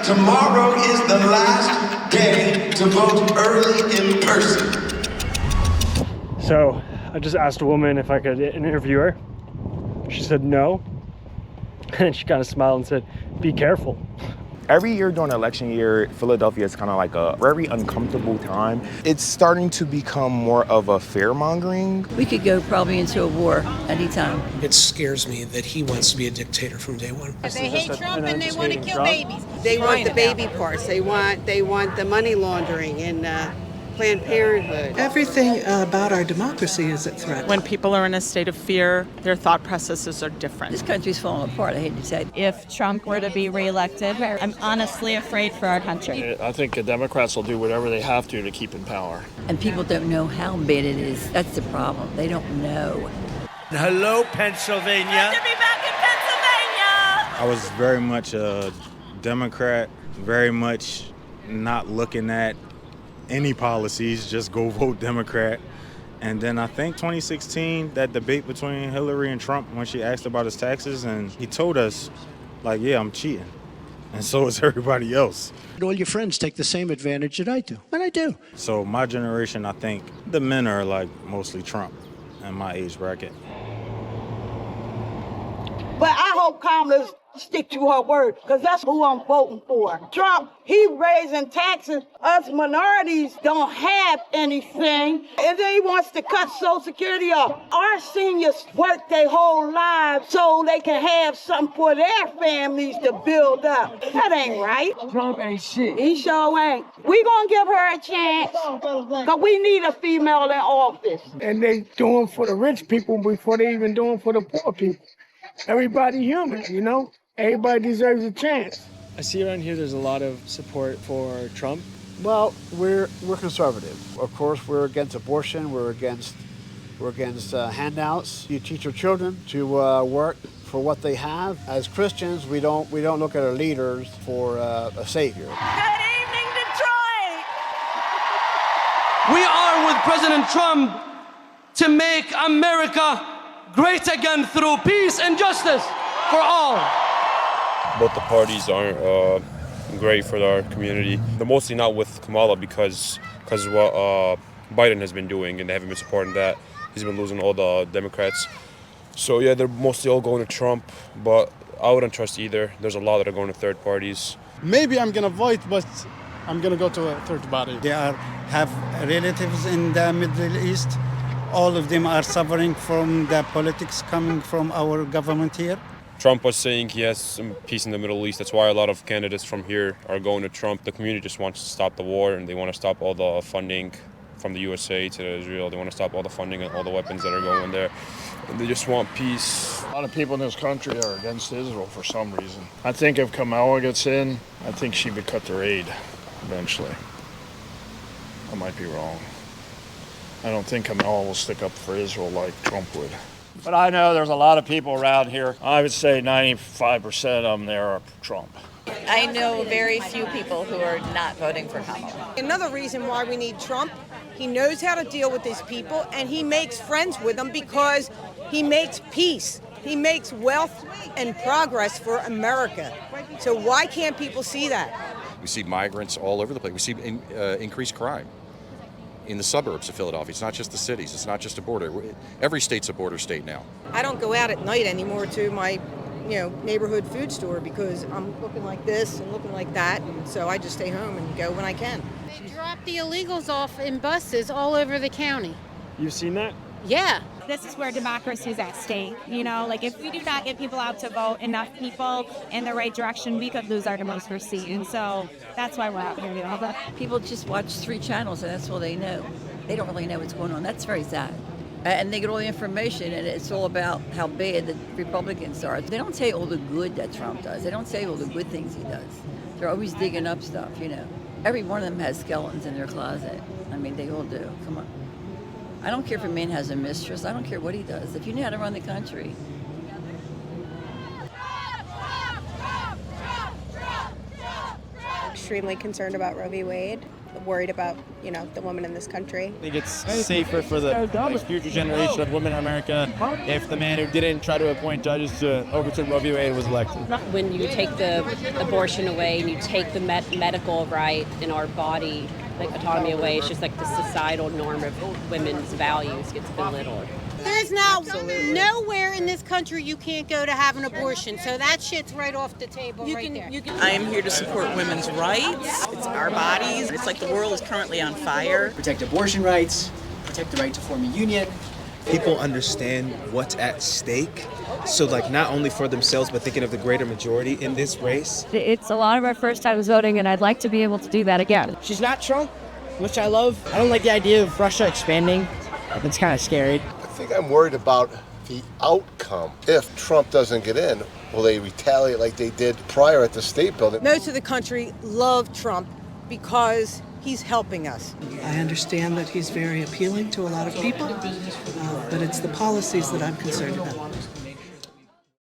tomorrow is the last day to vote early in person. So I just asked a woman if I could interview her. She said no. And she kind of smiled and said, be careful. Every year during election year, Philadelphia is kind of like a very uncomfortable time. It's starting to become more of a fear-mongering. We could go probably into a war anytime. It scares me that he wants to be a dictator from day one. They hate Trump and they want to kill babies. They want the baby parts. They want the money laundering and Planned Parenthood. Everything about our democracy is at threat. When people are in a state of fear, their thought processes are different. This country's falling apart, I hate to say it. If Trump were to be reelected, I'm honestly afraid for our country. I think the Democrats will do whatever they have to keep in power. And people don't know how bad it is. That's the problem. They don't know. Hello, Pennsylvania. Glad to be back in Pennsylvania. I was very much a Democrat, very much not looking at any policies, just go vote Democrat. And then I think 2016, that debate between Hillary and Trump when she asked about his taxes, and he told us, like, yeah, I'm cheating. And so is everybody else. All your friends take the same advantage that I do, and I do. So my generation, I think the men are like mostly Trump in my age bracket. But I hope Kamala stick to her word, because that's who I'm voting for. Trump, he raising taxes. Us minorities don't have anything. And then he wants to cut Social Security off. Our seniors work their whole lives so they can have something for their families to build up. That ain't right. Trump ain't shit. He sure ain't. We gonna give her a chance, because we need a female in office. And they doing for the rich people before they even doing for the poor people. Everybody human, you know? Everybody deserves a chance. I see around here there's a lot of support for Trump. Well, we're conservative. Of course, we're against abortion. We're against handouts. You teach your children to work for what they have. As Christians, we don't look at our leaders for a savior. Good evening, Detroit. We are with President Trump to make America great again through peace and justice for all. Both the parties aren't great for our community. They're mostly not with Kamala because of what Biden has been doing, and they haven't been supporting that. He's been losing all the Democrats. So yeah, they're mostly all going to Trump, but I wouldn't trust either. There's a lot that are going to third parties. Maybe I'm gonna vote, but I'm gonna go to a third party. They have relatives in the Middle East. All of them are suffering from the politics coming from our government here. Trump was saying he has some peace in the Middle East. That's why a lot of candidates from here are going to Trump. The community just wants to stop the war, and they want to stop all the funding from the USA to Israel. They want to stop all the funding and all the weapons that are going there. And they just want peace. A lot of people in this country are against Israel for some reason. I think if Kamala gets in, I think she would cut their aid eventually. I might be wrong. I don't think Kamala will stick up for Israel like Trump would. But I know there's a lot of people around here. I would say 95% of them there are Trump. I know very few people who are not voting for Kamala. Another reason why we need Trump, he knows how to deal with these people, and he makes friends with them because he makes peace. He makes wealth and progress for America. So why can't people see that? We see migrants all over the place. We see increased crime in the suburbs of Philadelphia. It's not just the cities. It's not just a border. Every state's a border state now. I don't go out at night anymore to my neighborhood food store because I'm looking like this and looking like that, and so I just stay home and go when I can. They drop the illegals off in buses all over the county. You've seen that? Yeah. This is where democracy is at stake. You know, like if we do not get people out to vote, enough people in the right direction, we could lose our democracy. And so that's why we're out here, you know. But people just watch 3 channels and that's all they know. They don't really know what's going on. That's very sad. And they get all the information, and it's all about how bad the Republicans are. They don't tell you all the good that Trump does. They don't tell you all the good things he does. They're always digging up stuff, you know. Every one of them has skeletons in their closet. I mean, they all do. Come on. I don't care if a man has a mistress. I don't care what he does. If you know how to run the country. Extremely concerned about Roe V Wade. worried about, the women in this country. I think it's safer for the future generation of women in America if the man who didn't try to appoint judges to overturn Roe V Wade was elected. When you take the abortion away and you take the medical right in our body, like autonomy away, it's just like the societal norm of women's values gets belittled. There's now nowhere in this country you can't go to have an abortion, so that shit's right off the table there. I am here to support women's rights. It's our bodies. It's like the world is currently on fire. Protect abortion rights, protect the right to form a union. People understand what's at stake, so not only for themselves, but thinking of the greater majority in this race. It's a lot of our first times voting, and I'd like to be able to do that again. She's not Trump, which I love. I don't like the idea of Russia expanding. It's kind of scary. I think I'm worried about the outcome. If Trump doesn't get in, will they retaliate like they did prior at the state building? Most of the country love Trump because he's helping us. I understand that he's very appealing to a lot of people, but it's the policies that I'm concerned about.